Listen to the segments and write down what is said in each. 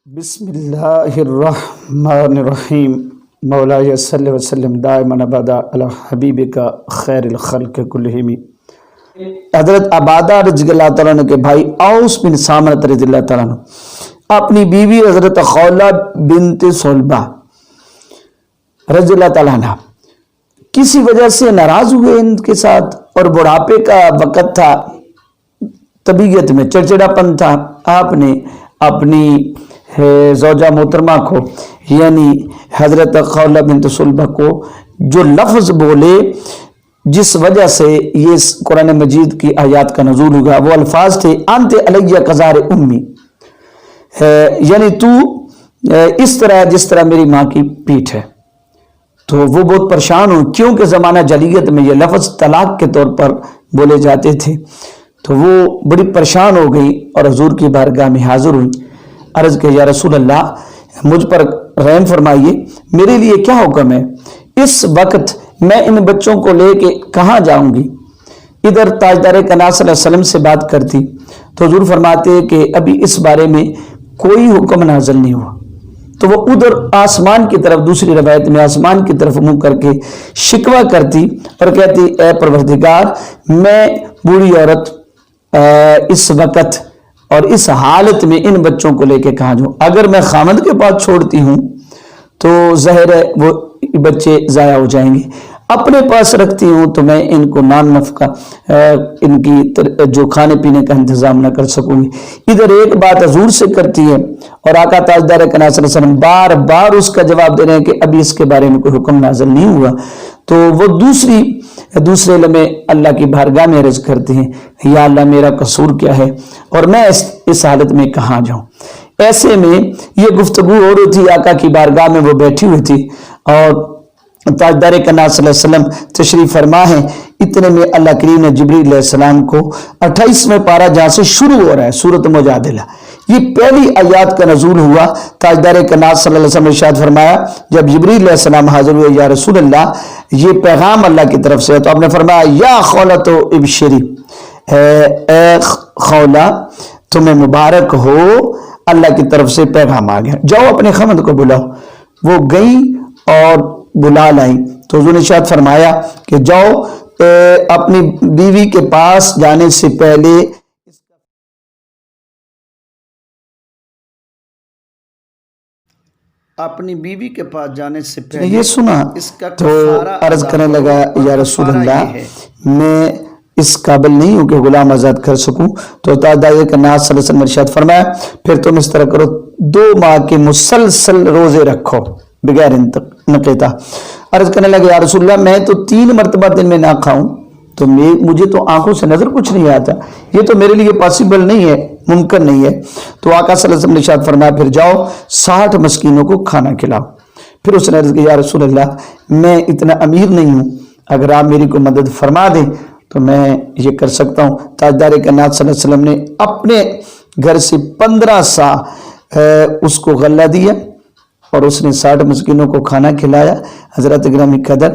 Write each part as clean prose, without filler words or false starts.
بسم اللہ الرحمن الرحیم مولاي صلی وسلم دائما ابدا علی حبیبک خیر الخلق کلہم۔ حضرت عبادہ رضی اللہ تعالیٰ عنہ کے بھائی اوس بن سامت رضی اللہ تعالیٰ عنہ اپنی بیوی حضرت خولہ بنت صلبہ رضی اللہ تعالیٰ عنہ کسی وجہ سے ناراض ہوئے ان کے ساتھ، اور بڑھاپے کا وقت تھا، طبیعت میں چڑچڑاپن تھا۔ آپ نے اپنی زوجہ محترمہ کو یعنی حضرت خولہ بنت صلبہ کو جو لفظ بولے جس وجہ سے یہ قرآن مجید کی آیات کا نزول ہوگا، وہ الفاظ تھے انت علیہ کظہر امی، یعنی تو اس طرح جس طرح میری ماں کی پیٹھ ہے۔ تو وہ بہت پریشان ہوئی، کیونکہ زمانہ جاہلیت میں یہ لفظ طلاق کے طور پر بولے جاتے تھے۔ تو وہ بڑی پریشان ہو گئی اور حضور کی بارگاہ میں حاضر ہوئی۔ عرض کہ یا رسول اللہ، مجھ پر رحم فرمائیے، میرے لیے کیا حکم ہے؟ اس وقت میں ان بچوں کو لے کے کہاں جاؤں گی؟ ادھر تاجدار کائنات صلی اللہ علیہ وسلم سے بات کرتی تو حضور فرماتے کہ ابھی اس بارے میں کوئی حکم نازل نہیں ہوا۔ تو وہ ادھر آسمان کی طرف، دوسری روایت میں آسمان کی طرف منہ کر کے شکوہ کرتی اور کہتی اے پروردگار، میں بوڑھی عورت اس وقت اور اس حالت میں ان بچوں کو لے کے کہاں جاؤں؟ اگر میں خامد کے پاس چھوڑتی ہوں تو ظاہر ہے وہ بچے ضائع ہو جائیں گے، اپنے پاس رکھتی ہوں تو میں ان کو نان نفقہ ان کی جو کھانے پینے کا انتظام نہ کر سکوں گی۔ ادھر ایک بات حضور سے کرتی ہے اور آقا تاجدار کائنات صلی اللہ علیہ وسلم بار بار اس کا جواب دے رہے ہیں کہ ابھی اس کے بارے میں کوئی حکم نازل نہیں ہوا۔ تو وہ دوسرے لمحے اللہ کی بارگاہ میں عرض کرتے ہیں یا اللہ، میرا قصور کیا ہے اور میں اس حالت میں کہاں جاؤں؟ ایسے میں یہ گفتگو ہو رہی تھی، آقا کی بارگاہ میں وہ بیٹھی ہوئی تھی اور تاجدار کائنات صلی اللہ علیہ وسلم تشریف فرما ہے۔ اتنے میں اللہ کریم نے جبریل علیہ السلام کو 28ویں پارہ جہاں سے شروع ہو رہا ہے سورۃ مجادلہ، یہ پہلی آیات کا نزول ہوا۔ تاجدار کائنات صلی اللہ علیہ وسلم نے ارشاد فرمایا جب جبریل علیہ السلام حاضر ہوئے، یا رسول اللہ یہ پیغام اللہ کی طرف سے ہے، تو آپ نے فرمایا یا خولۃ ابشری، اے خولہ تمہیں مبارک ہو، اللہ کی طرف سے پیغام آ گیا، جاؤ اپنے خمد کو بلاؤ۔ وہ گئی اور بلا لائی تو حضور نے ارشاد فرمایا کہ جاؤ اپنی بیوی کے پاس جانے سے پہلے یہ سنا تو عرض کرنے لگا یا رسول اللہ، میں اس قابل نہیں ہوں کہ غلام آزاد کر سکوں۔ تو تاجدار کائنات صلی اللہ علیہ وسلم نے ارشاد فرمایا پھر تم اس طرح کرو، 2 ماہ کے مسلسل روزے رکھو بغیر انقطاع۔ عرض کرنے لگے یا رسول اللہ، میں تو 3 مرتبہ دن میں نہ کھاؤں تو مجھے تو آنکھوں سے نظر کچھ نہیں آتا، یہ تو میرے لیے پاسبل نہیں ہے، ممکن نہیں ہے۔ تو آقا صلی اللہ علیہ وسلم نے ارشاد فرمایا پھر جاؤ 60 مسکینوں کو کھانا کھلاؤ۔ پھر اس نے عرض کیا یا رسول اللہ، میں اتنا امیر نہیں ہوں، اگر آپ میری کو مدد فرما دیں تو میں یہ کر سکتا ہوں۔ تاجدار کائنات صلی اللہ علیہ وسلم نے اپنے گھر سے 15 سا اس کو غلہ دیا اور اس نے 60 مسکینوں کو کھانا کھلایا۔ حضرت گرامی قدر،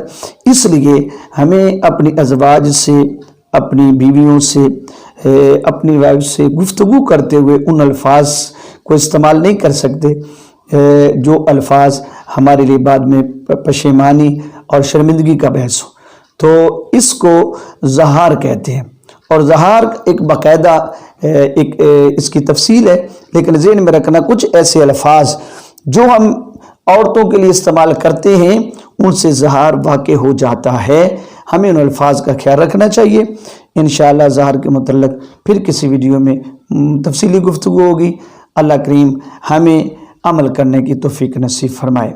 اس لیے ہمیں اپنی ازواج سے، اپنی بیویوں سے، اپنی وائف سے گفتگو کرتے ہوئے ان الفاظ کو استعمال نہیں کر سکتے جو الفاظ ہمارے لیے بعد میں پشیمانی اور شرمندگی کا باعث ہو۔ تو اس کو زہار کہتے ہیں، اور زہار ایک باقاعدہ اس کی تفصیل ہے، لیکن ذہن میں رکھنا کچھ ایسے الفاظ جو ہم عورتوں کے لیے استعمال کرتے ہیں ان سے زہار واقع ہو جاتا ہے، ہمیں ان الفاظ کا خیال رکھنا چاہیے۔ انشاءاللہ زہار کے متعلق پھر کسی ویڈیو میں تفصیلی گفتگو ہوگی۔ اللہ کریم ہمیں عمل کرنے کی توفیق نصیب فرمائے۔